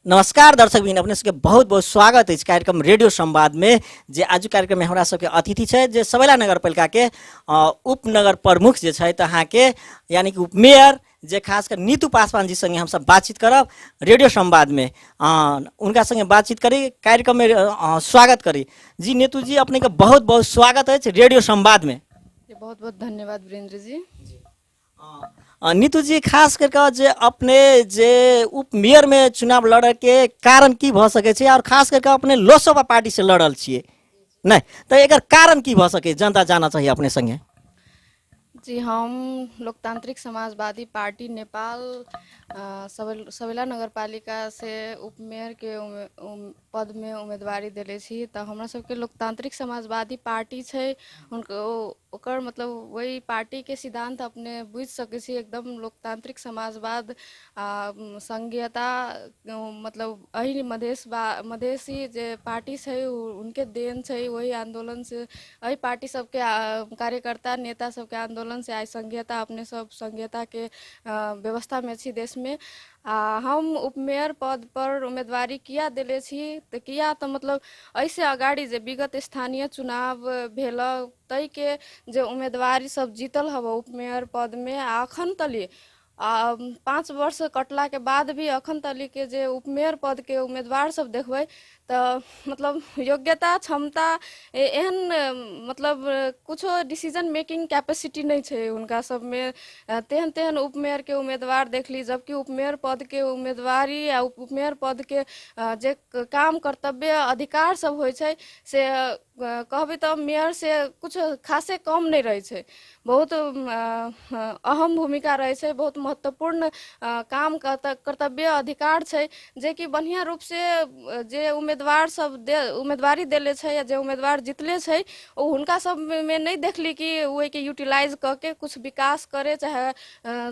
नमस्कार दर्शक बिन अपने सबके बहुत बहुत स्वागत है इस कार्यक्रम रेडियो संवाद में। जे आज कार्यक्रम में हमरा सबके अतिथि है जे सबैला नगरपालिका के उपनगर प्रमुख जे है तहाँ के यानी कि उपमेयर जे खासकर नीतू पासवान जी संगे हम सब बातचीत करब रेडियो संवाद में। उनका संगे बातचीत करी कार्यक्रम में स्वागत करी। जी नीतू जी अपने के बहुत बहुत स्वागत है रेडियो संवाद में। बहुत बहुत धन्यवाद वीरेंद्र जी। नीतू जी खास करके जे अपने जे उप मेयर में चुनाव लड़े के कारण की भ सके छे और खास करके अपने लोकसभा पार्टी से लड़ल छिए नहीं तो एकर कारण की भ सके जनता जाना चाहिए अपने संगे। जी हम लोकतांत्रिक समाजवादी पार्टी नेपाल सबैला नगरपालिका से उपमेयर के पद में उम्मीदवारी दिले छी। तो हमरा सबके लोकतांत्रिक समाजवादी पार्टी है उनको ओकर मतलब वही पार्टी के सिद्धांत अपने बुझ सके छी। एकदम लोकतांत्रिक समाजवाद संघीयता मतलब अही मधेसी जे पार्टी है उनके देन है। वही आंदोलन से अही पार्टी सबके कार्यकर्ता नेता सबके आंदोलन से आज संघीयता अपने सब संघीयता के व्यवस्था में छी देश में। हम उपमेयर पद पर उम्मीदवारी किया दिले छी तो किया तो मतलब ऐसे अगाड़ी जे विगत स्थानीय चुनाव भेल तई के जे उम्मीदवारी सब जीतल हब उपमेयर पद में अखन तली 5 वर्ष कटला के बाद भी अखन तली के जे उपमेयर पद के उम्मीदवार सब देखबे तो मतलब योग्यता क्षमता एहन मतलब कुछो डिसीजन मेकिंग कैपेसिटी नहीं है उनका सब में। तेहन तेहन उपमेयर के उम्मीदवार देख ली जबकि उपमेयर पद के उम्मीदवारी या उपमेयर पद के जे काम कर्तव्य अधिकार सब होइ छै से कहबे तो मेयर से कुछ खासे कम नहीं रहे छै। बहुत अहम भूमिका रहे छै बहुत महत्वपूर्ण काम कर्तव्य अधिकार छै जे कि बढ़िया रूप से जे उम्मीदवार सब उम्मीदवारी देले छै या जे उम्मीदवार जितले छै उनका सब में नहीं देखली कि वही के यूटिलाइज करके कुछ विकास करे चाहे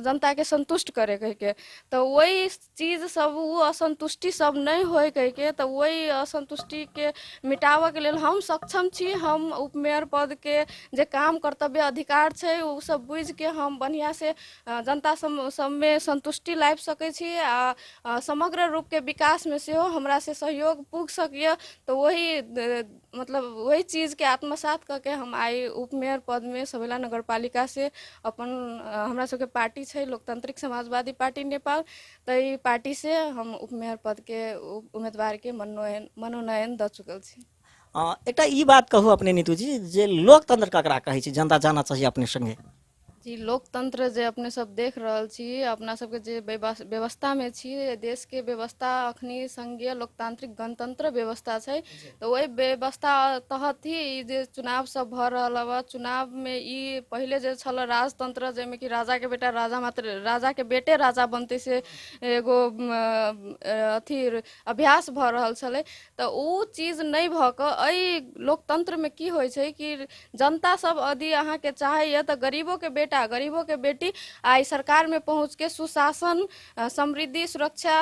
जनता के संतुष्ट करे कह के। तो वही चीज सब वो असंतुष्टि सब नहीं हो कह के तो वही असंतुष्टि के मिटावे के लेल हम सक्षम छी। हम उपमेयर पद के जे काम कर्तव्य अधिकार छै उ सब बुझ के हम बढ़िया से जनता सब में संतुष्टि लाइब सके छी आ समग्र रूप के विकास में से हमरा से सहयोग पुग सकिए। तो वही मतलब वही चीज के आत्मसात करके हम आई उपमेयर पद में सबैला नगरपालिका से अपन हमरा सबके पार्टी है लोकतांत्रिक समाजवादी पार्टी नेपाल तो ई पार्टी से हम उपमेयर पद के उम्मीदवार के मनोनयन द चुकल छी। एक ई बात कहू अपने नीतू जी जे लोकतंत्र ककरा कहे छी जनता जाना चाहिए अपने संगे। जी लोकतंत्र जे अपने सब देख रहल छी अपना सबके जे व्यवस्था में छी देश के व्यवस्था अखनी संघीय लोकतांत्रिक गणतंत्र व्यवस्था है। तो वही व्यवस्था तहत ही जे चुनाव सब भ रहा बा चुनाव में ई पहले जे छल राजतंत्र जेमे कि राजा के बेटा राजा मात्र राजा के बेटे राजा बनते से एगो अथी अभ्यास भ रहल छलै। तो उ चीज नहीं भ क लोकतंत्र में की होइ छै कि जनता सब यदि अहाँ के चाहे तो गरीबों के बेटा गरीबों के बेटी आई सरकार में पहुँच के सुशासन समृद्धि सुरक्षा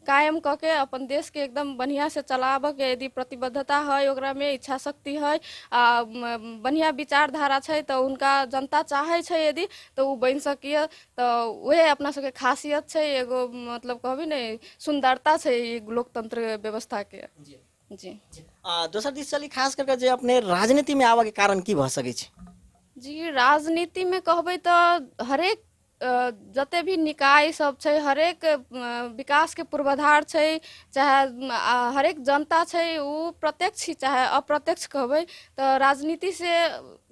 कायम करके अपन देश के एकदम बढ़िया से चलाब के यदि प्रतिबद्धता है ओकरा में इच्छा शक्ति है बढ़िया विचारधारा है तो उनका जनता चाहे छै यदि तो उ बन सकिए। तो वह अपना सबके खासियत है एगो मतलब कहबी नहीं सुंदरता है लोकतंत्र व्यवस्था के। जी दोसर दिस चली खास करके जे अपने राजनीति में आवे के कारण की भ सके छै। जी राजनीति में कहबे तो हरेक जते भी निकाय सब छै हरेक विकास के पूर्वाधार छै चाहे हरेक जनता छै उ प्रत्यक्ष चाहे अप्रत्यक्ष कहबे तो राजनीति से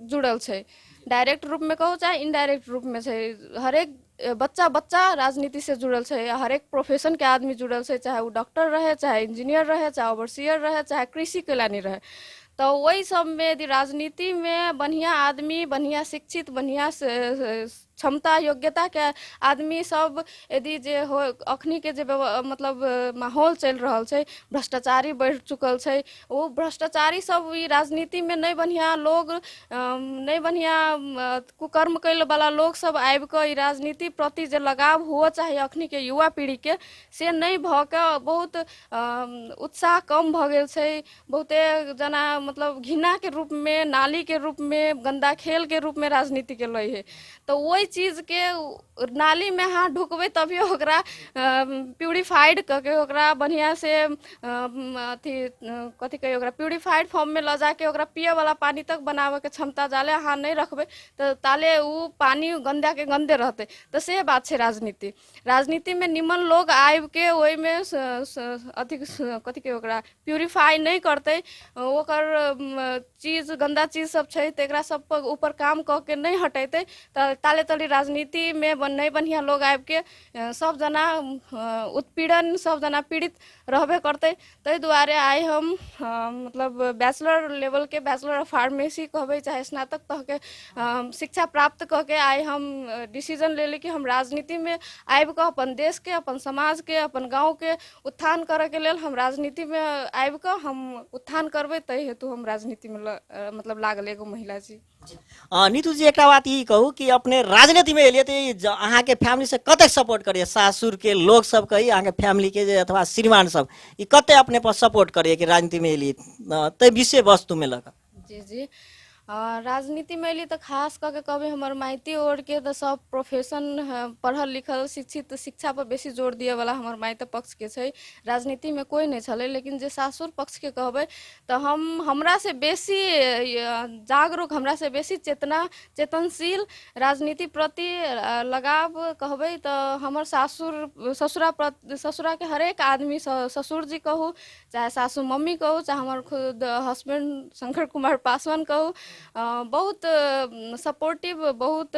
जुड़ल छै। डायरेक्ट रूप में कहो चाहे इनडायरेक्ट रूप में छै हरेक बच्चा बच्चा राजनीति से जुड़ल छै हरेक प्रोफेशन के आदमी जुड़ल छै चाहे वो डॉक्टर रहे चाहे इंजीनियर रहे चाहे ओवरसियर रहे चाहे कृषि कैलानी रहे। तो वही सब में यदि राजनीति में बढ़िया आदमी बढ़िया शिक्षित बढ़िया क्षमता योग्यता के आदमी सब यदि जे हो अखनी के जे मतलब माहौल चल रहा है भ्रष्टाचारी बढ़ चुकल है वो भ्रष्टाचारी सब ई राजनीति में नहीं बढ़िया लोग नहीं बढ़िया कुकर्म कैल वाला लोग सब आबि के ई राजनीति प्रति जे लगाव हुआ चाहे अखनी के युवा पीढ़ी के से नहीं भ के बहुत उत्साह कम भ गेल छै। बहुते जना मतलब घृणा के रूप में नाली के रूप में गंदा खेल के रूप में राजनीति के लय है। तो वही नई चीज के नाली में हाथ ढुकबै तभी ओकरा प्यूरिफाइड करके ओकरा बढ़िया से अथी कथी कही ओकरा प्यूरिफाइड फॉर्म में ल जाके ओकरा पिए वाला पानी तक बनावे के क्षमता जाले अहाँ नहीं रखबै तो ताले उ पानी गंदा के गंदे रहते। तो से बात है राजनीति। राजनीति में निमन लोग आबि के ओहि में अथी कथी कही ओकरा प्यूरिफाई नहीं करते ओकर चीज गंदा चीज सब छै तेकरा सब पर ऊपर काम क के नहीं हटेते ताले तली राजनीति में नहीं बढ़िया लोग आबि के सब जना उत्पीड़न सब जना पीड़ित रहबे करते। ताहि दुआरे आइ हम मतलब बैचलर लेवल के बैचलर ऑफ फार्मेसी कहबै चाहे स्नातक तक के शिक्षा प्राप्त क के आइ हम डिसीजन ले ली कि हम राजनीति में आबि के अपन देश के अपन समाज के अपन गाँव के उत्थान करे के लेल हम राजनीति में आबि के हम उत्थान करबै। ताहि हेतु हम राजनीति में मतलब लागल एगो महिला छी। नीतू जी एक बात ई कहू कि अपने राजनीति में एलिए तो अहाँ के फैमिली से कते सपोर्ट करिए सासुर के लोग सब कही अहाँ के फैमिली के जे अथवा श्रीमान सब ई कते अपने पर सपोर्ट करिए कि राजनीति में एलिए ते विषय वस्तु में लगा। जी जी राजनीति में एली तो खास करके कभी हमार माइती ओर के तो सब प्रोफेशन पढ़ल लिखल शिक्षित शिक्षा पर बेसी जोर दिए वाला हमार माइती पक्ष के छै। राजनीति में कोई नहीं छले लेकिन जे सासुर पक्ष के कहबै तो हमरा से बेसी जागरूक हमरा से बेसी चेतनशील राजनीति प्रति लगाव कहबै तो हमर ससुरा के हरेक आदमी ससुर जी कहू चाहे सासू मम्मी कहू चाहे हमार खुद हस्बैंड शंकर कुमार पासवान कहू बहुत सपोर्टिव बहुत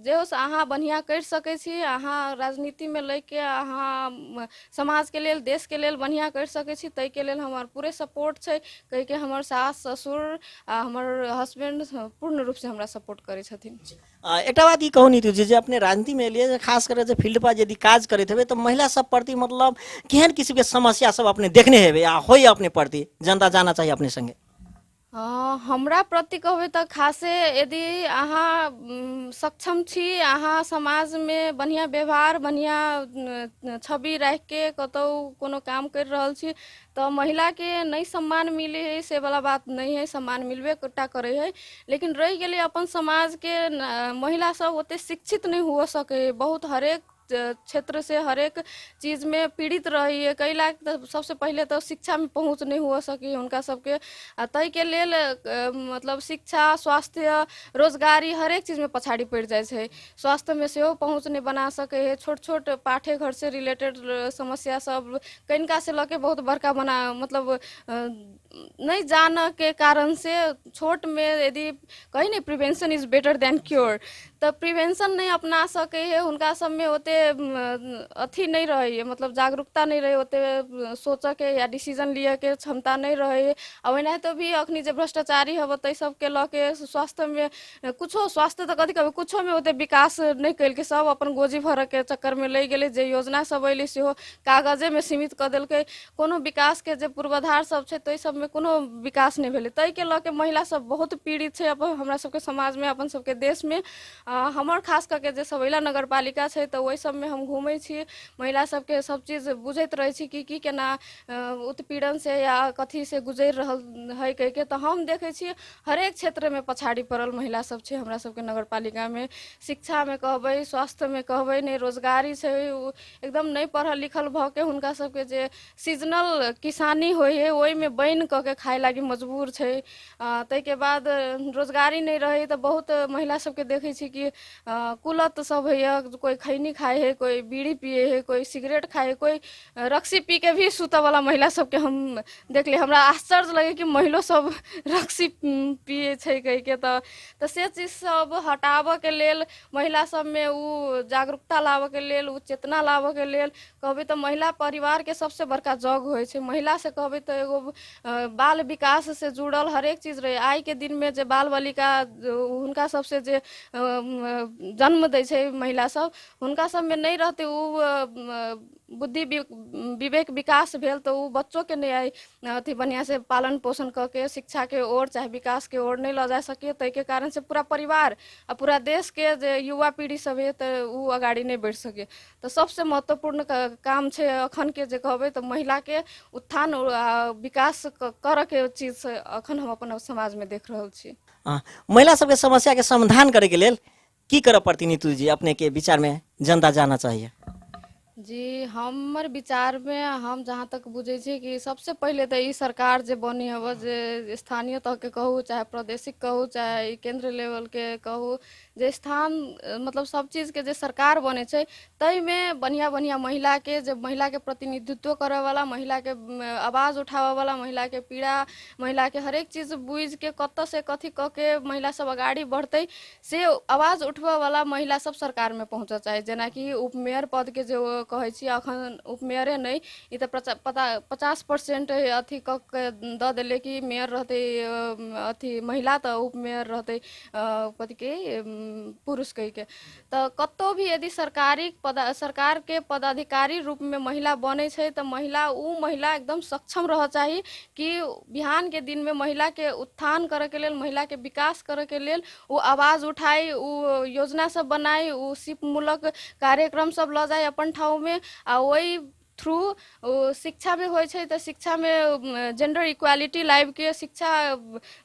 जे अहाँ बढ़िया कर सकै छी अहाँ राजनीति में लेके अहाँ समाज के लेल देश के लेल बढ़िया कर सकै छी तै के लेल हमार पूरे सपोर्ट छै कह के हमर सास ससुर हमर हस्बैंड पूर्ण रूप से हमरा सपोर्ट करे छथिन। एक बात ई कहू नीतू जी जे अपने राजनीति में लिए खास कर जे फील्ड पर यदि काज करते हुए तो महिला सब प्रति मतलब केहन किस्म के समस्या सब अपने देखने हेबे या होई अपने प्रति जनता जाना चाहिए अपने संगे। हमरा प्रति कहबै तो खासे यदि अहाँ सक्षम छी अहाँ समाज में बढ़िया व्यवहार बढ़िया छवि रख के कतौ कोनो काम कर रहल छी तो महिला के नहीं सम्मान मिले है से वाला बात नहीं है सम्मान मिलबे कटा करे है। लेकिन रह गए अपन समाज के महिला सब ओते शिक्षित नहीं हो सके बहुत हरेक क्षेत्र से हरेक चीज में पीड़ित रही है कई लाख तो सबसे पहले तो शिक्षा में पहुंच नहीं हो सकी उनका सबके तय के लेल मतलब शिक्षा स्वास्थ्य रोजगारी हरेक चीज में पछाड़ी पड़ जाए। स्वास्थ्य में से पहुंच नहीं बना सके है छोट छोट पाठे घर से रिलेटेड समस्या सब कनिका से लके बहुत बड़का बना मतलब नहीं जान के कारण से छोट में यदि कहीं नहीं prevention is better than cure तो प्रिवेंशन नहीं अपना सके है उनका सब में होते अथी नहीं रही है मतलब जागरूकता नहीं रही होते सोच के या डिसीजन लिए के क्षमता नहीं रहे अब नहीं तो भी अखनी जो भ्रष्टाचारी है तै सबके लके स्वास्थ्य में कुछो स्वास्थ्य तो कथी कभी कुछो में होते विकास नहीं कैल के सब अपन गोजी भर के चक्कर में ले गए जे योजना सब अली से कागजे में सीमित कर दिल्क कोनो विकास के जो पूर्वाधार सब है तो सब में कोनो विकास नहीं भेले तै के लके महिला सब बहुत पीड़ित है अपन हमरा सबके समाज में अपन सबके देश में हमर खास करके जे सबैला नगर पालिका है तो वही सब में हम घूमे छी महिला सबके सब चीज बुझैत रहे छी कि केना उत्पीड़न से या कथी से गुजर रहल है कह के तो हम देखे छी हरेक क्षेत्र में पछाड़ी पड़ल महिला सब है हमरा सबके नगर पालिका में शिक्षा में कहबै स्वास्थ्य में कहबै नहीं रोजगारी से एकदम नहीं पढ़ल लिखल भ के हुनका सबके जे सीजनल किसानी होय है वही में बन क के खाए लागी मजबूर है। तै के बाद रोजगारी नहीं रहे तो बहुत महिला सबके देखे छी कि कुलत सब है कोई खैनी खाए है कोई बीड़ी पिए है कोई सिगरेट खाए है कोई रक्सी पी के भी सुत वाला महिला सबके हम देखले हमरा आश्चर्य लगे कि महिला सब रक्सी पिए छै कह के तो से चीज सब हटाबे के लेल महिला सब में उ जागरूकता लाबे के लेल उ चेतना लाबे के लेल कहबै तो महिला परिवार के सबसे बड़का जग होय छै। महिला से कहबै तो एगो बाल विकास से जुड़ल हरेक चीज रहे आई के दिन में जे बाल बालिका हुनका सबसे जे जन्म दै छै महिला सब हुनका सब में नहीं रहते उ बुद्धि विवेक विकास भेल तो उ बच्चों के नहीं आई अथी बढ़िया से पालन पोषण करके शिक्षा के ओर चाहे विकास के ओर नहीं ल जा सके तै के कारण से पूरा परिवार और पूरा देश के जे युवा पीढ़ी सब है तो उ अगाड़ी नहीं बढ़ सके। तो सबसे महत्वपूर्ण काम है अखन के जे कहबै तो महिला के उत्थान विकास कर के चीज अखन हम अपन समाज में देख रहल छी। महिला सबके समस्या के समाधान करे के लेल की करे पड़ती नीतू जी अपने के विचार में जनता जाना चाहिए? जी हमर विचार में हम जहाँ तक बुझे छी कि सबसे पहले तो ई सरकार जे बनी हब जे स्थानीय तह के कहू चाहे प्रादेशिक कहू चाहे केंद्र लेवल के कहू जे स्थान मतलब सब चीज के जे सरकार बने छै तई में बढ़िया बढ़िया महिला के जे महिला के प्रतिनिधित्व करे वाला महिला के आवाज उठावे वाला महिला के पीड़ा महिला के हरेक चीज बुझ के कत से कथी क के महिला सब आगाड़ी बढ़ते से आवाज उठबे वाला महिला सब सरकार में पहुँच चाहे जेना कि उपमेयर पद के जो कहै छी अखन उपमेयरे नहीं ई तो 50% अथी क के द देले कि मेयर रहते अथी महिला तो उपमेयर रहते कथी के पुरुष कह के तो कतो भी यदि सरकार के पदाधिकारी रूप में महिला बने छै तो महिला उ महिला एकदम सक्षम रह चाहिए कि बिहान के दिन में महिला के उत्थान करे के लेल महिला के विकास करे के लेल उ आवाज उठाई उ योजना सब बनाई उ सिप मूलक कार्यक्रम सब ल जाए अपन ठाउँ में आ वही थ्रू शिक्षा में होय छै तो शिक्षा में जेंडर इक्वालिटी लाइव के शिक्षा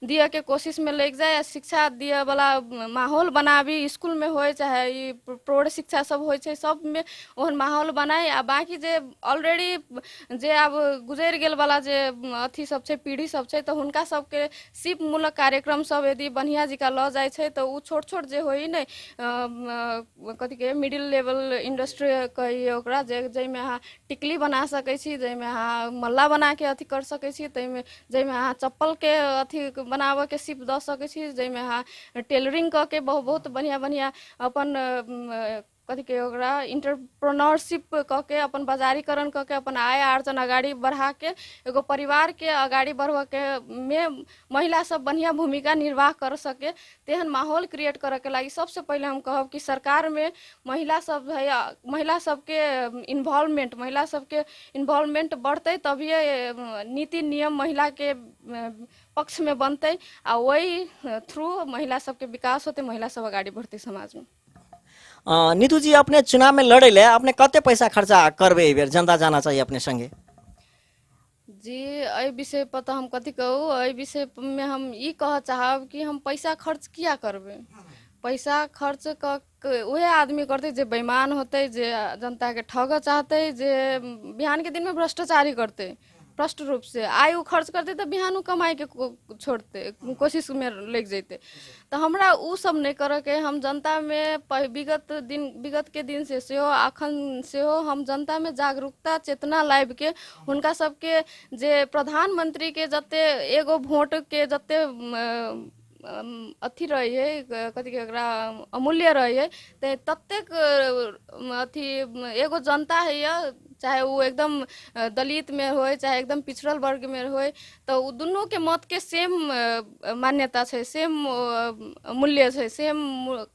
दिए के कोशिश में लग जाए शिक्षा दिए वाला माहौल बनाबी स्कूल में होय चाहे ई प्रौढ़ शिक्षा सब होय छै सब में ओहन माहौल बनाए आ बाकी जे ऑलरेडी जे अब गुजर गेल वाला जे अथी सब छै पीढ़ी सब छै तो हुनका सबके सिप मूलक कार्यक्रम सब यदि बढ़िया जिका ल जाए छै तो उ छोट छोट जे होई नै कथी के मिडिल लेवल इंडस्ट्री कहिए ओकरा जे में अहाँ टिकली बना सकै छी जैमे अहाँ मल्ला बना के अथी कर सकै छी तैमे जैमे अहाँ चप्पल के अथी बनाबे के सिप द सकै छी जैमे अहाँ टेलरिंग क के बहुत बढ़िया बढ़िया अपन कथी के ओकरा इंटरप्रेन्योरशिप क के अपन बाजारीकरण क के अपन आय आर्जन अगाडि बढ़ा के एगो परिवार के अगाडि बढ़वा के में महिला सब बढ़िया भूमिका निर्वाह कर सके तेहन माहौल क्रिएट करे के लागि सबसे पहले हम कहब कि सरकार में महिला सब है महिला सबके इन्वॉल्वमेंट बढ़ते तभिए नीति नियम महिला के पक्ष में बनते आ वही थ्रू महिला सबके विकास होते महिला सब अगाडि बढ़ते समाज में। नीतू जी अपने चुनाव में लड़े ले अपने कते पैसा खर्चा करबे बेर जनता जाना चाहिए अपने संगे? जी एहि विषय पर तो हम कथी कहू एहि विषय में हम ई कह चाहब कि हम पैसा खर्च किया करबे पैसा खर्च उहे आदमी करते जे बेईमान होते जे जनता के ठग चाहते जे बिहान के दिन में भ्रष्टाचारी करते स्पष्ट रूप से आय उ खर्च करते तो बिहान कमाई के छोड़ते कोशिश में लग जाते तो हमरा उ सब नहीं करे के हम जनता में विगत के दिन से सेहो अखन सेहो हम जनता में जागरूकता चेतना लाइव के हुनका सबके जे प्रधानमंत्री के जते एगो वोट के जते अथी रही है कथी के एकरा अमूल्य रही है ते ततेक अथी एगो जनता है चाहे वो एकदम दलित में होए चाहे एकदम पिछड़ल वर्ग में होए तो उ दोनों के मत के सेम मान्यता है सेम मूल्य है सेम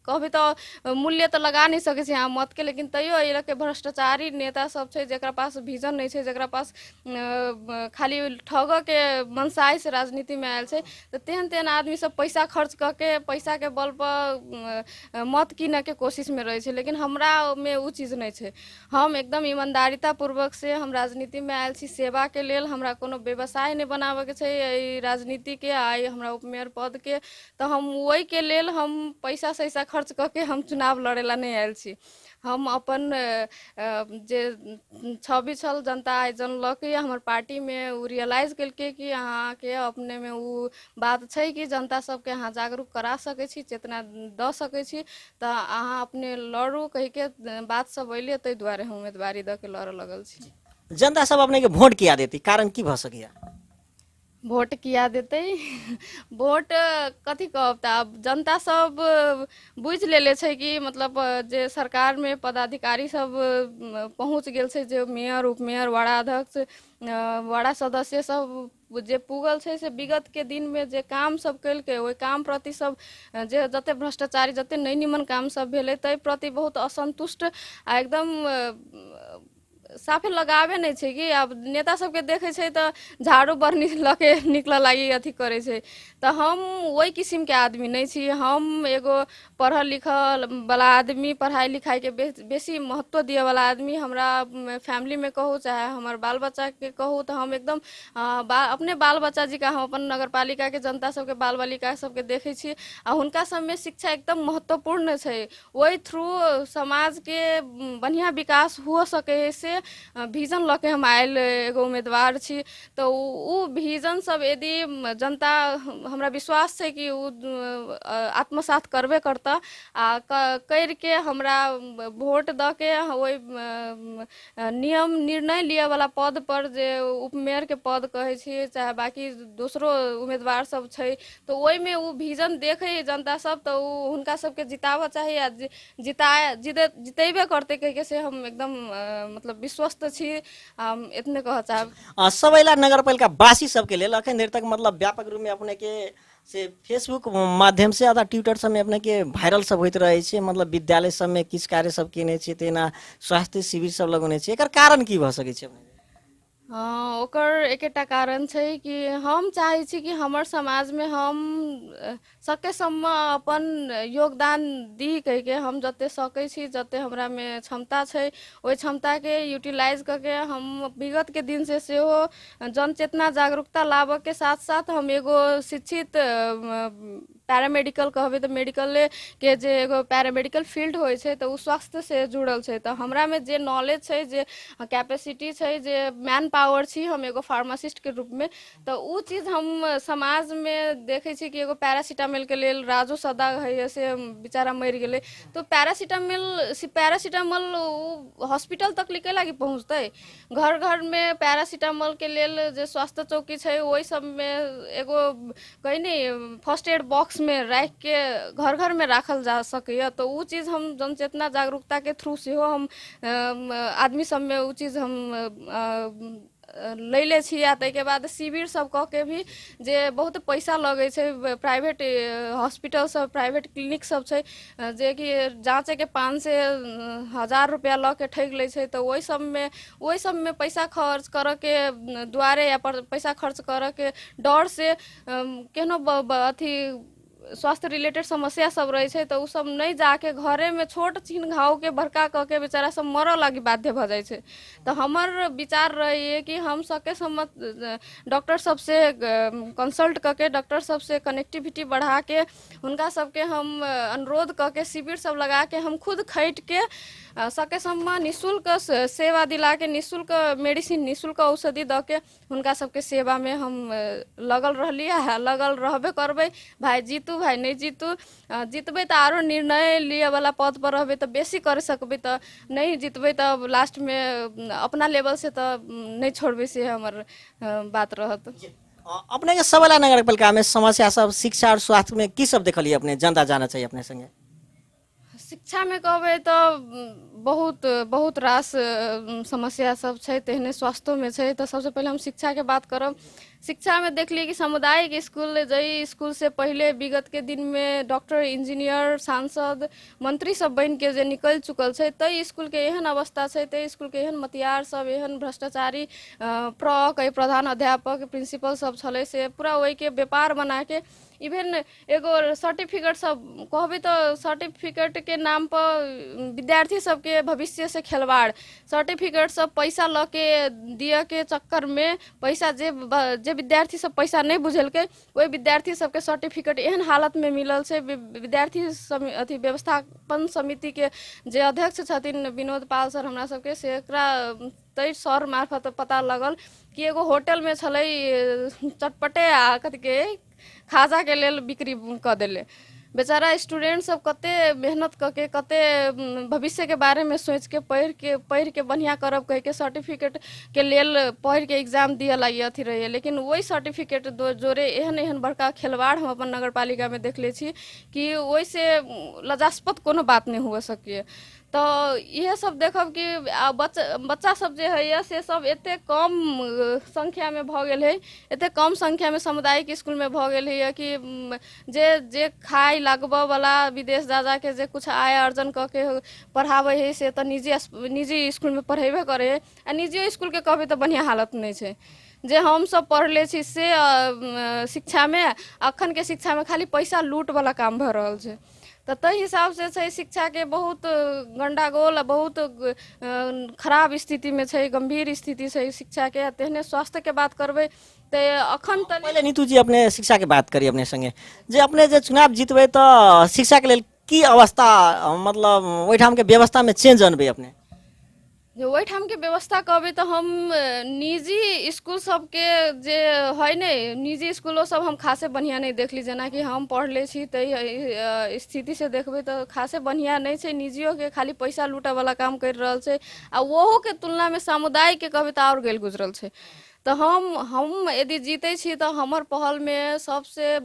कहबे तो मूल्य तो लगा नहीं सके छी अहाँ मत के लेकिन तैयो ये के भ्रष्टाचारी नेता सब है जकरा पास विजन नहीं है जकरा पास खाली ठग के मनसाय से राजनीति में आयल है तो तेहन तेहन आदमी सब पैसा खर्च करके पैसा के बल पर मत कीने के कोशिश में रहे लेकिन हमरा में उ चीज नहीं है हम एकदम ईमानदारिता पूर्वक से हम राजनीति में आयल छी सेवा के लेल हमरा कोनो व्यवसाय नहीं बनावे के छै राजनीति के आई हमरा उपमेयर पद के तो हम वही के लेल हम पैसा सैसा खर्च करके हम चुनाव लड़ेला नहीं आयल छी हम अपन जे छवि छल जनता आयोजन ल के हमर पार्टी में उ रियलाइज केलके कि अहाँ के अपने में उ बात छै कि जनता सबके अहाँ जागरूक करा सकै छी चेतना द सकै छी तो अहाँ अपने लड़ू कह के बात सब अइले तै दुआरे हम उम्मीदवारी द के लड़ लगल छी। जनता सब अपने के वोट किया देती कारण की भ सकिया? वोट किया देते वोट कथी कहब त अब जनता सब बुझ लेले छै कि मतलब जे सरकार में पदाधिकारी सब पहुँच गेल छै जे मेयर उपमेयर वार्ड अध्यक्ष वार्ड सदस्य सब जे पुगल छै से विगत के दिन में जे काम सब कलके ओहि काम प्रति सब जे जते भ्रष्टाचारी जते नहीं निमन काम सब भेले तै प्रति बहुत असंतुष्ट आ एकदम साफे लगाबे नहीं छै कि अब नेता सबके देखे छै तो झाड़ू बरनी लके निकल लागी अथी करे छै। तो हम वही किस्म के आदमी नहीं छी। हम एगो पढ़ल लिखल वाला आदमी, पढ़ाई लिखाई के बेसी महत्व दिए वाला आदमी। हमरा फैमिली में कहूँ चाहे हमार बाल बच्चा के कहूँ तो हम एकदम अपने बाल बच्चा जी का हम अपन नगर पालिका के जनता सबके बाल बालिका सबके देखे छी आ हुनका सब में शिक्षा एकदम महत्वपूर्ण छै। वही थ्रू समाज के बढ़िया विकास हो सके से विजन लके हम आयल एगो उम्मीदवार छी। तो उ विजन सब यदि जनता हमरा विश्वास छै कि उ आत्मसात करबे करता आ करके हमरा वोट द के वही नियम निर्णय लिए वाला पद पर जे उपमेयर के पद कहे छी चाहे बाकी दूसरो उम्मीदवार सब छै तो ओहि में उ विजन देखे जनता सब तो हुनका सबके जिताबऽ चाही आ जितेबे करते कह के से हम एकदम मतलब विश्वस्त छी। इतने कह चाहब सबैला नगरपालिका वासी सबके लेल अखन देर तक मतलब व्यापक रूप में अपने के से फेसबुक माध्यम से अथवा ट्विटर सब में अपने के वायरल सब होइत रहे छै, मतलब विद्यालय सब में किछ कार्य सब केने छै, तेना स्वास्थ्य शिविर सब लगौने छै, एकर कारण की भ सकै छै अपने? ओकर एकेटा कारण छै कि हम चाहे छी कि हमर समाज में हम सकेसम्म अपन योगदान दी कह के हम जते सकै छी जते हमरा में क्षमता छै ओहि क्षमता के यूटिलाइज करके हम विगत के दिन से सेहो जनचेतना जागरूकता लाबऽ के साथ साथ हम एगो शिक्षित पैरामेडिकल कहबे तो मेडिकल के जे एगो पैरामेडिकल फील्ड होय छै तो उ स्वास्थ्य से जुड़ल छै। तो हमरा में जे नॉलेज छै जे कैपेसिटी छै जे मैन पावर छी हम एगो फार्मासिस्ट के रूप में तो उ चीज हम समाज में देखे छी कि एगो पैरासीटामोल के लेल राजू सदा है से बेचारा मर गेले तो पैरासीटामोल हॉस्पिटल तक लिखे लागी पहुँचते घर घर में पैरासीटामोल के लेल जे स्वास्थ्य चौकी छै वही सब में एगो कहीं नहीं फर्स्ट एड बॉक्स में रख के घर घर में राखल जा सके। तो उ चीज हम जनचेतना जागरूकता के थ्रू सेहो हम आदमी सब में उ चीज हम लैले छी। आ ताहि के बाद शिविर सब कह के भी जे बहुत पैसा लगे छै प्राइवेट हॉस्पिटल सब प्राइवेट क्लिनिक सब छै जे कि जाँचे के 500 से 1000 रुपया ल के ठग ले छै। तो वही सब में पैसा खर्च कर के द्वारे या पैसा खर्च कर के डर से केहनो अथी स्वास्थ्य रिलेटेड समस्या सब रहे छै तो उ सब नहीं जाके घरे में छोट छीन घाव के बड़का कह के बेचारा सब मरऽ लागी बाध्य भ जाए छै। तो हमर विचार रही कि हम सके सम्मत डॉक्टर सब से कंसल्ट करके डॉक्टर सब से कनेक्टिविटी बढ़ा के उनका सबके हम अनुरोध करके शिविर सब लगा के हम खुद खट के सके सम्म निःशुल्क सेवा दिला के निःशुल्क मेडिसिन निःशुल्क औषधि द के उनका सबके सेवा में हम लगल रहलिए लगल रहबे करबे। भाई जीतू भाई नहीं जीतू जीतबे तो आरो निर्णय लिए वाला पद पर रहबे तो बेसी कर सकबे तो नहीं जीतबे तो लास्ट में अपना लेवल से तो नहीं छोड़बे से हमर बात रहत। अपने के सबैला नगरपालिका में समस्या सब शिक्षा और स्वास्थ्य में की सब देखलिए अपने जनता जाना चाहिए अपने संगे? शिक्षा में कहबे तो बहुत बहुत रास समस्या सब छै तेहने स्वास्थ्य में छै। तो सबसे पहले हम शिक्षा के बात करब। शिक्षा में देख ली कि सामुदायिक स्कूल जई स्कूल से पहले विगत के दिन में डॉक्टर इंजीनियर सांसद मंत्री सब बन के जे निकल चुकल छै तई स्कूल के एहन अवस्था छै तई स्कूल के एहन मतियार सब एहन भ्रष्टाचारी कई प्रधान अध्यापक प्रिंसिपल सब छले से पूरा वही के व्यापार बना के इवन एगो सर्टिफिकेट सब कहबे तो सर्टिफिकेट के नाम पर विद्यार्थी सबके भविष्य से खिलवाड़ सर्टिफिकेट सब पैसा ल के दिए के चक्कर में पैसा जे विद्यार्थी सब पैसा नहीं बुझेलके वही विद्यार्थी सबके सर्टिफिकेट एहन हालत में मिलल छै। विद्यार्थी अथी व्यवस्थापन समिति के जे अध्यक्ष छथिन विनोद पाल सर हमरा सबके से एकरा तै सर मार्फत पता लगल कि एगो होटल में छलै चटपटे आ कथी के खाजा के लेल बिक्री क देले। बेचारा स्टूडेंट सब कते मेहनत करके कते भविष्य के बारे में सोच के पढ़ के बढ़िया करब कह के सर्टिफिकेट के लेल पढ़ के एग्जाम दिए लागी अथी रही। लेकिन वही सर्टिफिकेट जोरे एहन एहन बड़का खिलवाड़ हम अपन नगर पालिका में देखले छी कि वही से लजास्पद कोनो बात नहीं हुआ सके। तो इहे सब देखब कि बच्चा सब जे है से सब एते कम संख्या में भ गेल है, एते कम संख्या में सामुदायिक स्कूल में भ गेल है कि जे खाए लागबऽ वाला विदेश जा के जे कुछ आय अर्जन क के पढ़ावे है से तो निजी स्कूल में पढ़ेबे करे है। आ निजी स्कूल के कहबे तो बढ़िया हालत नहीं है। जे हम सब पढ़ले छी से शिक्षा में अखन के शिक्षा में खाली पैसा लूट वाला काम भ रहल छै। तो ताहि हिसाब से छै शिक्षा के बहुत गंडागोल आ बहुत खराब स्थिति में छै, गंभीर स्थिति छै शिक्षा के। तेहने स्वास्थ्य के बात करबे तो अखन तक पहले नीतू जी अपने शिक्षा के बात करी अपने संगे जे अपने जे चुनाव जीतबे तो शिक्षा के लेल की अवस्था मतलब ओहिठाम के व्यवस्था में चेंज अनबे अपने? जो ओहिठाम के व्यवस्था कहबे तो हम निजी स्कूल सबके जे है ने, निजी स्कूलों सब हम खासे बढ़िया नहीं देखली। जेना कि हम पढ़ले छी तै स्थिति से देखबे तो खासे बढ़िया नहीं छै। निजियों के खाली पैसा लूटे वाला काम कर रहल छै आ वोहो के तुलना में सामुदायिक के कहबे तो और गेल गुजरल छै। तो हम यदि जीते छी तो हमर पहल में सबसे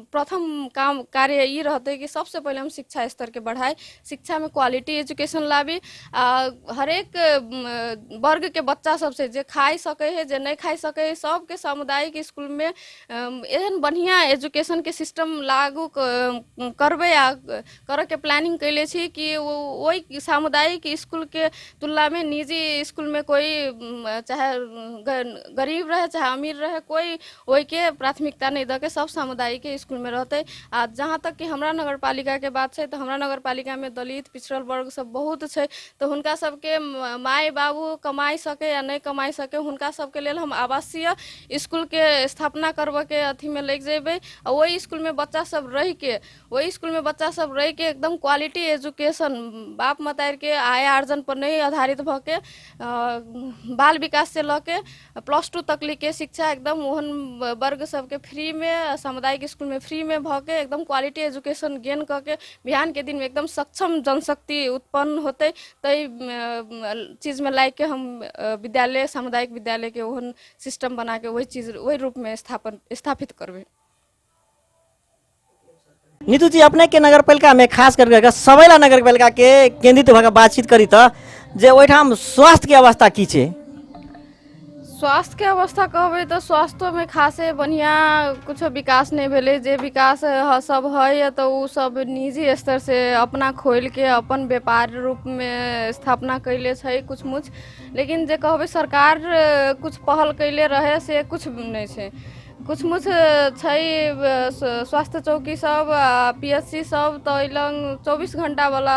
प्रथम काम कार्य ये रहते कि सबसे पहले हम शिक्षा स्तर के बढ़ाए, शिक्षा में क्वालिटी एजुकेशन लाबी। हरेक वर्ग के बच्चा सबसे जे खाई सके है जे नहीं खाई सके है सबके सामुदायिक स्कूल में एहन बढ़िया एजुकेशन के सिस्टम लागू करबे आ करे के प्लानिंग कैले छी कि वही सामुदायिक स्कूल के तुलना में निजी स्कूल में कोई चाहे गरीब रहे चाहे अमीर रहे कोई वही के प्राथमिकता नहीं दे के सब सामुदायिक स्कूल में रहते। आ जहाँ तक कि हमरा नगर पालिका के बात है तो हमरा नगर पालिका में दलित पिछड़ल वर्ग सब बहुत है। तो हुनका सबके माय बाबू कमाई सके या नहीं कमाई सके हुनका सबके लेल हम आवासीय स्कूल के स्थापना करबे के अथी में लग जेबे। और वही स्कूल में बच्चा सब रह के एकदम क्वालिटी एजुकेशन बाप मतार के आय आर्जन पर नहीं आधारित भ के बाल विकास से ल के +2 तकली के शिक्षा एकदम ओहन वर्ग सबके फ्री में सामुदायिक स्कूल में फ्री में भ के एकदम क्वालिटी एजुकेशन गेन करके बिहान के दिन में एकदम सक्षम जनशक्ति उत्पन्न होते। तई चीज में लाइक के हम विद्यालय सामुदायिक विद्यालय के ओहन सिस्टम बना के वही रूप में स्थापित करबे। नीतू जी अपने के नगरपालिका में खास करके सबैला नगरपालिका के केंद्रित भऽ बातचीत करी तो जे ओहिठाम स्वास्थ्य के अवस्था की छै? स्वास्थ्य के अवस्था कहबे तो स्वास्थ्य में खासे बढ़िया कुछ विकास नहीं भेले। जे विकास सब है तो उ सब निजी स्तर से अपना खोल के अपन व्यापार रूप में स्थापना कैले छै कुछ मुछ। लेकिन जे कहबे सरकार कुछ पहल कैले रहे से कुछ नहीं छै। कुछ मुछ छै स्वास्थ्य चौकी सब PSC सब तो लंग 24 घंटा वाला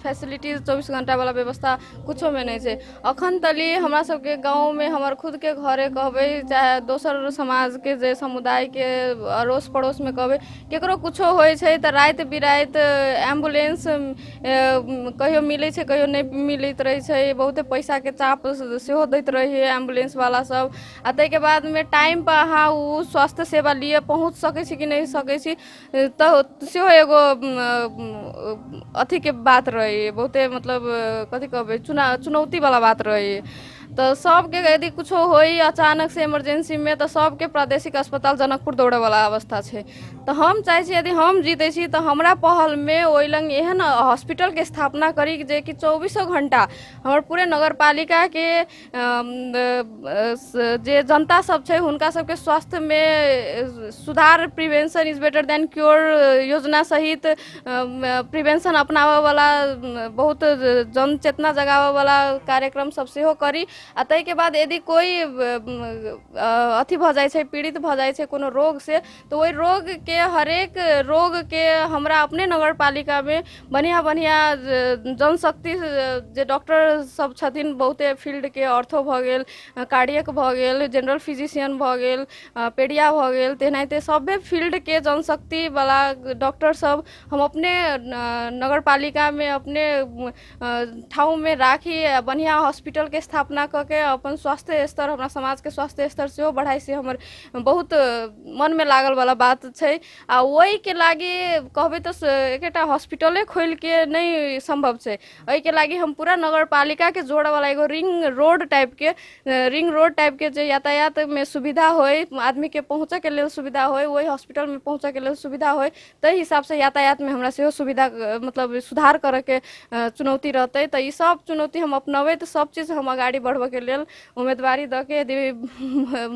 फैसिलिटीज 24 घंटा वाला व्यवस्था कुछो में नहीं छै। अखन तली हमरा सबके गांव में हमर खुद के घरे कहबे चाहे दोसर समाज के जे समुदाय के अड़ोस पड़ोस में कहबे केकरो कुछो होय छै त रात बिरात एम्बुलेंस कहियो मिले छै कहियो नहीं मिलत रहे छै। बहुते पैसा के चाप सेहो दैत रहे एम्बुलेंस वाला सब। आ तै के बाद में टाइम पर अहाँ स्वास्थ्य सेवा लिए पहुँच सके छी कि नहीं सके छी तो सेहो एगो अथी के बात रहे बहुते मतलब कथी कहबे चुनौती वाला बात रहे। तो सबके यदि कुछ होई अचानक से इमरजेंसी में तो सबके प्रादेशिक अस्पताल जनकपुर दौड़े वाला अवस्था है। तो हम चाहे छी यदि हम जीते छी तो हमरा पहल में ओइ लंग एहन हॉस्पिटल के स्थापना करी जे कि 24 घंटा हमर पूरे नगर पालिका के जे जनता सब छै हुनका सबके स्वास्थ्य में सुधार prevention is better than cure योजना सहित प्रिवेंशन अपनावे वाला बहुत जन चेतना जगावे वाला कार्यक्रम सब सेहो करी। आ तै के बाद यदि कोई अथी भ जाय छै पीड़ित भ जाय छै कोनो रोग से तो ओई रोग के हरेक रोग के हमरा अपने नगर पालिका में बढ़िया बढ़िया जनशक्ति जे डॉक्टर सब छथिन बहुते फील्ड के ऑर्थो भ गेल कार्डियक भ गेल जनरल फिजिशियन भ गेल पेडिया भ गेल तेनाहिते सभे फील्ड के जनशक्ति वाला डॉक्टर सब हम अपने नगर पालिका में अपने ठाउँ में राखी बढ़िया हॉस्पिटल के स्थापना करके अपन स्वास्थ्य स्तर हमरा समाज के स्वास्थ्य स्तर सेहो बढ़ाई से हमर बहुत मन में लागल वाला बात छै। आ ओहि के लागी कहबे तो एकेटा हॉस्पिटले खोल के नहीं संभव छै। एहि के लागी हम पूरा नगर पालिका के जोड़े वाला एगो रिंग रोड टाइप के जे यातायात में सुविधा होय, आदमी के पहुँचे के लेल सुविधा होय, वही हॉस्पिटल में पहुँचे के लेल सुविधा होय, ताहि हिसाब से यातायात में हमरा सेहो सुविधा मतलब सुधार करे के चुनौती रहते। तो ई सब चुनौती हम अपनावे तो सब चीज हम आगाड़ी बढ़बे के लेल उम्मीदवारी द के यदि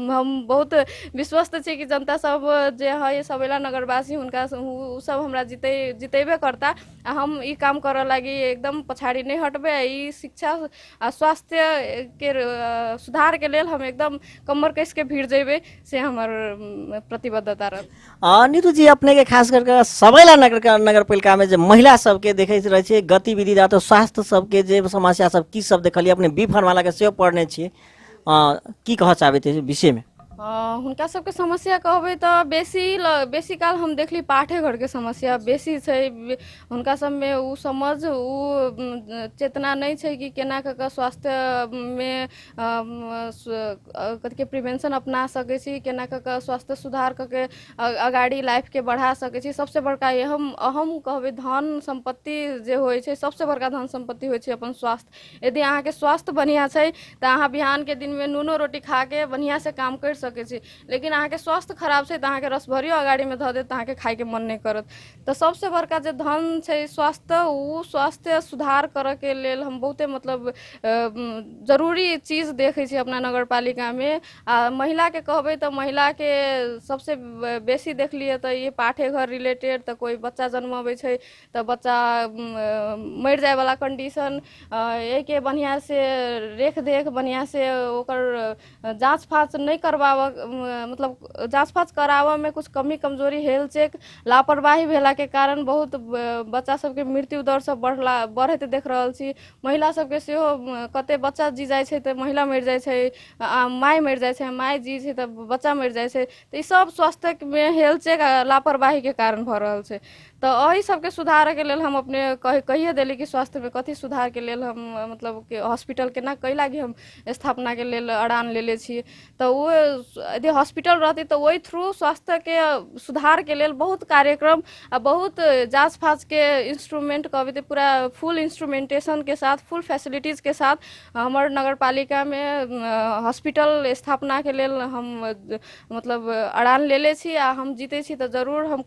हम बहुत विश्वस्त छी कि जनता सब जे है सबेला नगरवासी हुनका उ सब हमरा जितेबे करता। आ हम ई काम करे लागी एकदम पछाड़ी नहीं हटबे। ई शिक्षा आ स्वास्थ्य के सुधार के लेल हम एकदम कमर कस के भीड़ जेबे से हमर प्रतिबद्धता रहत। नीतू जी अपने के खास करके सबैला नगरपालिका में जे महिला सबके देखैत रहे छै गतिविधि तो स्वास्थ्य सबके जे समस्या सब की सब देखलिए अपने बी फॉर्माला के सेहो पढ़ने छियै, की कह चाहबे थे विषय में? हुनका सबके समस्या कहबै तो बेसी काल हम देखली पाठे घर के समस्या बेसी छै। हुनका सब में उ समझ उ चेतना नहीं छै कि केना के स्वास्थ्य में कथी के प्रिवेंशन अपना सके छी, केना के स्वास्थ्य सुधार करके अगाड़ी लाइफ के बढ़ा सके छी। सबसे बड़का अहम कहबै धन संपत्ति जे होय छै, सबसे बड़का धन संपत्ति होय छै अपन स्वास्थ्य। यदि अहाँ के स्वास्थ्य बढ़िया छै तो अहाँ बिहान के दिन में नूनो रोटी खा के बढ़िया से काम कर सके छी। लेकिन अहाँ के स्वास्थ्य खराब छै तो अहाँ के रस भरियो अगाड़ी में ध देत, अहाँ के खाए के मन नहीं करत। तो सबसे बड़का जे धन छै स्वास्थ्य, उ स्वास्थ्य सुधार करे के लेल हम बहुते मतलब जरूरी चीज देखे छी अपना नगरपालिका में। महिला के कहबै तो महिला के सबसे बेसी देख लिए तो ये पाठे घर रिलेटेड तो कोई बच्चा जन्मावे छै तो बच्चा मर जाए वाला कंडीशन, एक बढ़िया से रेख देख बढ़िया से ओकर जांच फाँच नहीं करवाव मतलब जांच फाँच करावे में कुछ कमी कमजोरी हेल्थ चेक लापरवाही भेला के कारण बहुत बच्चा सबके मृत्यु दर सब बढ़त देख रहल छी। महिला सबके सेहो कते बच्चा जी जाए छै तो महिला मर जाए छै, माय मर जाए छै, माय जी छै तो बच्चा मर जाए छै। तो ई सब स्वास्थ्य में हेल्थ चेक लापरवाही के कारण भ रहल छै। तो एही सबके सुधार के लेल हम अपने कहिए देली कि स्वास्थ्य में कथी सुधार के लेल हम मतलब कि हॉस्पिटल केना कै लागी हम स्थापना के लेल अड़ान लेले छी। तो वो यदि हॉस्पिटल रहती तो वही थ्रू स्वास्थ्य के सुधार के लेल बहुत कार्यक्रम आ बहुत जांच फाँच के इंस्ट्रूमेंट कहबे तो पूरा फुल इंस्ट्रूमेंटेशन के साथ फुल फैसिलिटीज के साथ हमारे नगर पालिका में हॉस्पिटल स्थापना के लेल हम मतलब अड़ान लेले छी। आ हम जीते छी तो जरूर हम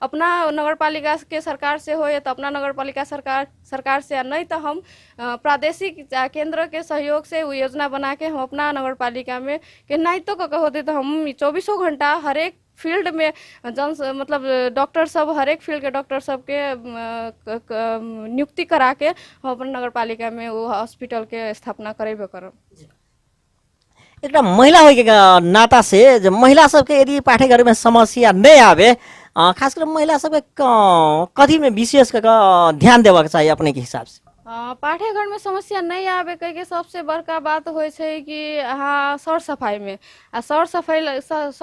अपना नगर पालिका के सरकार से हो या तो अपना नगर पालिका सरकार से, नहीं तो हम प्रादेशिक केंद्र के सहयोग से वो योजना बना के हम अपना नगर पालिका में कि नहीं तो होते तो हम 24 घंटा हर एक फील्ड में मतलब डॉक्टर सब हर एक फील्ड के डॉक्टर सब के नियुक्ति करा के हम अपन नगर पालिका में वो हॉस्पिटल के स्थापना करेबे करब। एक महिला हो के नाता से जो महिला सबके यदि पाठ्यक्रम में समस्या नहीं आवे, खास कर महिला सबके कथी में विशेष ध्यान देवा चाहिए अपने के हिसाब से? पाठ्यघर में समस्या नहीं आवे कह सबसे बड़का बात हो कि हाँ सर सफाई में सर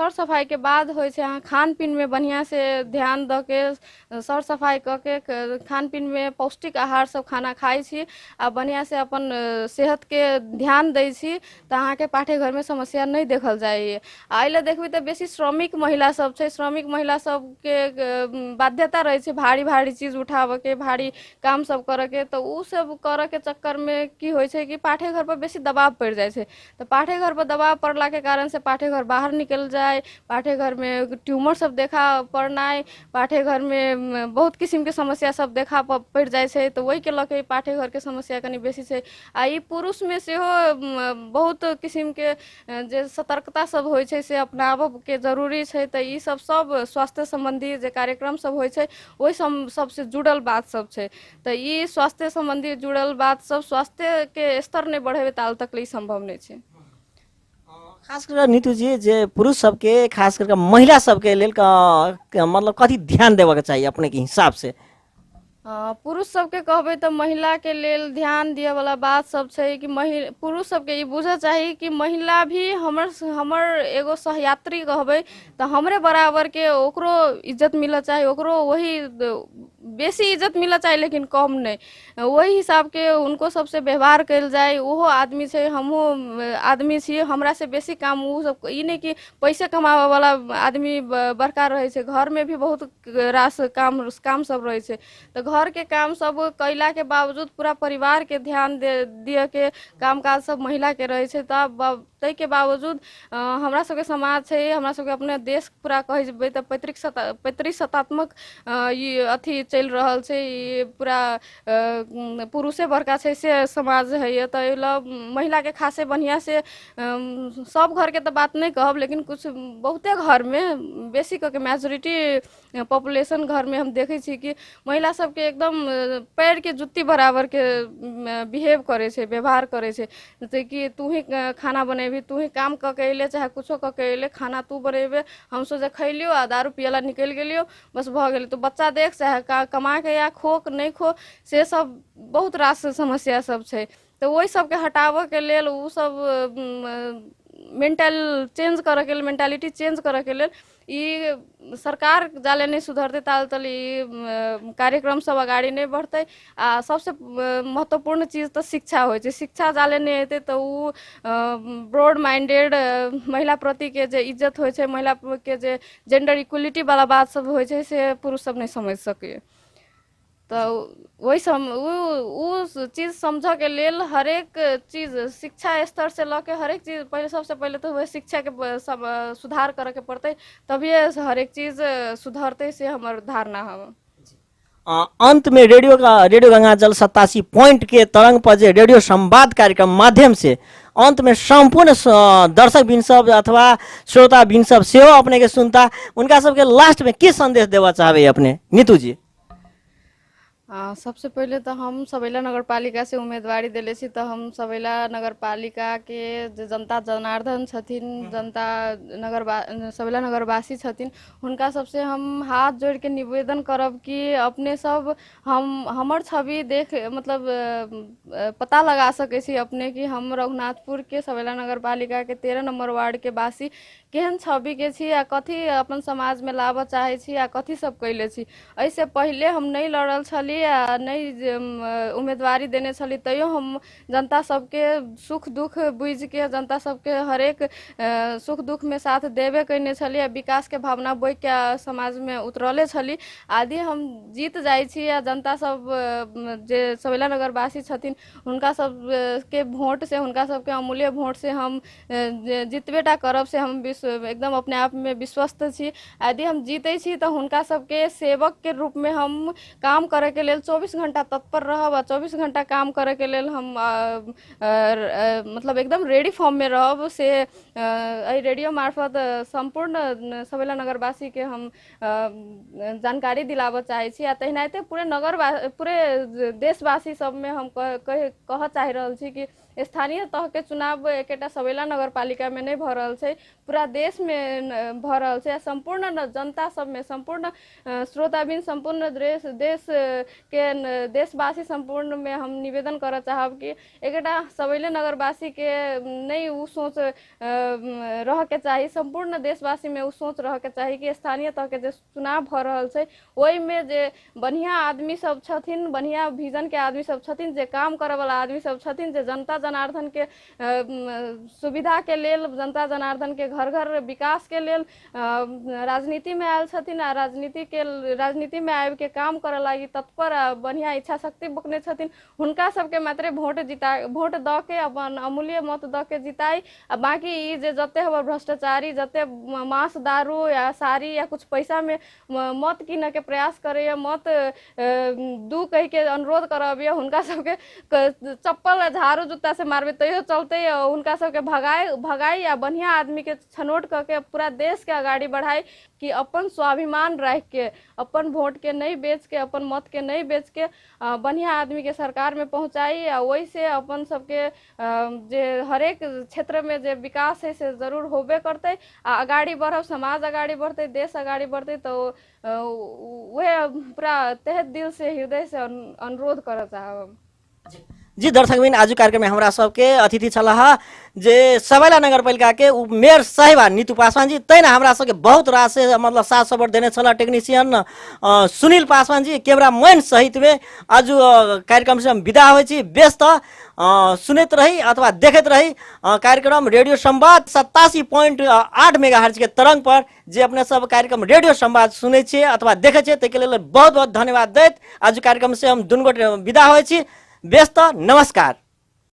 सफाई के बाद हो खान पीन में बढ़िया से ध्यान द के सर सफाई करके खान पीन में पौष्टिक आहार सब खाना खाई छी आ बढ़िया से अपन सेहत के ध्यान दै छी तो अहाँ के पाठ्यघर में समस्या नहीं देखल जाए। आइले देखबी तो बेसी श्रमिक महिला सब छै, श्रमिक महिला सब के बाध्यता रहे छै भारी भारी चीज उठावे के, भारी काम सब करे के। तो उ सब करे के चक्कर में की होय छै कि पाठ्यघर पर बेसी दबाव पड़ जाए छै। तो पाठ्यघर पर दबाव पड़ला के कारण से पाठ्यघर बाहर निकल जाए, पाठ्यघर में ट्यूमर सब देखा पड़नाय, पाठ्यघर में बहुत किस्म के समस्या सब देखा पड़ जाए छै। तो वही के लके पाठ्यघर के समस्या कनी बेसी छै। आ ई पुरुष में सेहो बहुत किस्म के जे सतर्कता सब होय छै से अपनाबब के जरूरी छै। तो ई सब स्वास्थ्य संबंधी जे कार्यक्रम सब होय छै ओहि सबसे जुड़ल बात सब छै। तो ई स्वास्थ्य संबंधी जुड़ल बात सब स्वास्थ्य के स्तर नहीं बढ़ेबे ताल तक ले संभव नहीं छै। खास कर नीतू जी जे पुरुष सबके खास करके महिला सबके लेल मतलब कथी ध्यान देवा के चाहिए अपने के हिसाब से? पुरुष सबके कहबै तो महिला के लेल ध्यान दिए वाला बात सब छै कि पुरुष सबके ई बुझे चाहिए कि महिला भी हमर एगो सहयात्री कहबै तो हमरे बराबर के ओकरो इज्जत मिले चाहिए, ओकरो वही बेसी इज्जत मिला चाहिए लेकिन कम नहीं, वही हिसाब के उनको सबसे व्यवहार कल जाए। वो आदमी से हमहू आदमी छिए, हमरा से बेसी काम वो सब, ई नहीं कि पैसे कमावे वाला आदमी बड़का रहे छै, घर में भी बहुत रास काम सब रहे छै। तो घर के काम सब कैला के बावजूद पूरा परिवार के ध्यान दिए के काम काज सब महिला के रहे छै। तब तै के बावजूद हमरा सबके समाज छै, हमरा सबके अपने देश पूरा कहे जेबै तऽ पैतृक सत्तात्मक ई अथी चल रहल छै, ई पूरा पुरुषे बड़का छै से समाज है। तो महिला के खासे बढ़िया से सब घर के तो बात नहीं कहब, लेकिन कुछ बहुते घर में बेसी करके मेजोरिटी पॉपुलेशन घर में हम देखे छी कि महिला सबके एकदम पैर के जुत्ती बराबर के बिहेव करे छै, व्यवहार करे छै। जैसे कि तू ही खाना बनेबी, तू ही काम क के अइले, चाहे कुछो क के अइले, खाना तू बनेबे, हम सोचे खैलियो आ दारू पियला निकल गेलियो, बस भ गेल। तो बच्चा देख चाहे कमा के या खो नहीं खो, से सब बहुत रास समस्या सब छै। तो वही सबके हटावे के लेल उ सब मेंटालिटी चेंज करे के लेल ई सरकार जाले नहीं सुधरते ताल तल ई कार्यक्रम सब अगाडि नहीं बढ़ते। आ सबसे महत्वपूर्ण चीज तो शिक्षा हो, शिक्षा जाले नहीं हेते तो उ ब्रॉड माइंडेड महिला प्रति के जे इज्जत हो, महिला के जे जेंडर इक्वलिटी वाला बात सब हो, से पुरुष सब नहीं समझ सके। तो वही उ चीज समझ के लेल हरेक चीज शिक्षा स्तर से लके हरेक चीज पहले, सबसे पहले तो वह शिक्षा के सब सुधार करे के पड़ते, तभी हरेक चीज सुधरते, से हमार धारणा है। अंत में रेडियो गंगाजल 87 पॉइंट के तरंग पर जे रेडियो संवाद कार्यक्रम माध्यम से अंत में संपूर्ण दर्शक बिन सब अथवा श्रोता बिन सब सेहो अपने के सुनता, उनका सबके लास्ट में की संदेश देवा चाहबे अपने नीतू जी? सबसे पहले तो हम सबैला नगर पालिका से उम्मीदवारी दिले छी, तो हम सबैला नगर पालिका के जनता जनार्दन छथिन, जनता सबैला नगरवासी छथिन, हुनका सबसे हम हाथ जोड़ के निवेदन करब कि अपने सब हमर छवि देख मतलब पता लगा सके छी अपने कि हम रघुनाथपुर के सबैला नगर पालिका के 13 नंबर वार्ड के वासी केहन छवि के छी, आ कथी अपन समाज में लाभ चाहे छी, आ कथी सब कैले छी। ऐसे पहले हम नहीं लड़ल छली, नहीं उम्मीदवारी देने छली, तैयो हम जनता सबके सुख दुख बुझ के जनता सबके हरेक सुख दुख में साथ देवे कैने छली, विकास के भावना बोइ के समाज में उतरले छली। आदि हम जीत जाइ छी, या जनता सब जे सबैला नगरवासी छथिन हुनका सब के वोट से, हुनका सबके अमूल्य वोट से हम जितबेटा करब, से हम एकदम अपने आप में विश्वस्त छी। यदि हम जीते छी तो हुनका सबके सेवक के रूप में हम काम करे के लेल 24 घंटा तत्पर रहब, आ 24 घंटा काम करे के लेल हम मतलब एकदम रेडी फॉर्म में रहब। से रेडियो मार्फत संपूर्ण सबैला नगरवासी के हम जानकारी दिलाबऽ चाहे छी, आ तहिनाते पूरे देशवासी सब में हम कह चाह रहल छी कि स्थानीय तह के चुनाव एकेटा सबैला नगर पालिका में नहीं भ रहल छै, पूरा देश में भ रहल छै। संपूर्ण जनता सब में, संपूर्ण श्रोताबिन, संपूर्ण देश के देशवासी संपूर्ण में हम निवेदन कर चाहब कि एकेटा सबैले नगरवासी के नहीं उ सोच रह के चाहिए, संपूर्ण देशवासी में उ सोच रह के चाहिए कि स्थानीय तह के जे चुनाव भ रहल छै ओहि में जे बढ़िया आदमी सब छथिन, बढ़िया विजन के आदमी सब छथिन, जे काम करे वाला आदमी सब छथिन, जे जनता जनार्दन के सुविधा के लेल, जनता जनार्दन के घर घर विकास के लेल राजनीति में आयल छथिन, आ राजनीति में आबि के काम करे लागी तत्पर बढ़िया इच्छा शक्ति बोकने छथिन, हुनका सबके मात्रे वोट द के अपन अमूल्य मत द के जिताई। आ बाकी ई जे जते हमर भ्रष्टाचारी, जते मांस दारू या साड़ी या कुछ पैसा में मत कीने के प्रयास करे, मत दू कह के अनुरोध करबिए, हुनका सबके चप्पल झाड़ू जूता से मारबे तैयो चलते, हुनका सबके भगाई या बढ़िया आदमी के छनौट करके पूरा देश के आगाड़ी बढ़ाई, कि अपन स्वाभिमान रख के, अपन वोट के नहीं बेच के, अपन मत के नहीं बेच के बढ़िया आदमी के सरकार में पहुंचाई। आ वही से अपन सबके जे हरेक क्षेत्र में जे विकास है से जरूर होबे करते, आ आगाड़ी बढ़ब, समाज आगाड़ी बढ़ते, देश आगाड़ी बढ़ते। तो वह पूरा तहे दिल से, हृदय से अनुरोध कर चाहब। जी दर्शकबिन आज कार्यक्रम में हमरा सबके अतिथि छलह जे सबैला नगरपालिका के उप मेयर साहिबा नीतू पासवान जी तैना हमरा सबके बहुत रास से मतलब साथ सपोर्ट देने छला टेक्नीशियन सुनील पासवान जी कैमरामैन सहित में आज कार्यक्रम से हम विदा होइ छी व्यस्त सुनैत रही अथवा देखैत रही कार्यक्रम रेडियो संवाद 87.8 मेगाहर्ट्ज के तरंग पर जे अपने सब कार्यक्रम रेडियो संवाद सुनै छियै अथवा देखै छियै ताहि के लेल बहुत बहुत धन्यवाद दैत आज कार्यक्रम से हम दुनू गोटे विदा होइ छी व्यस्त नमस्कार।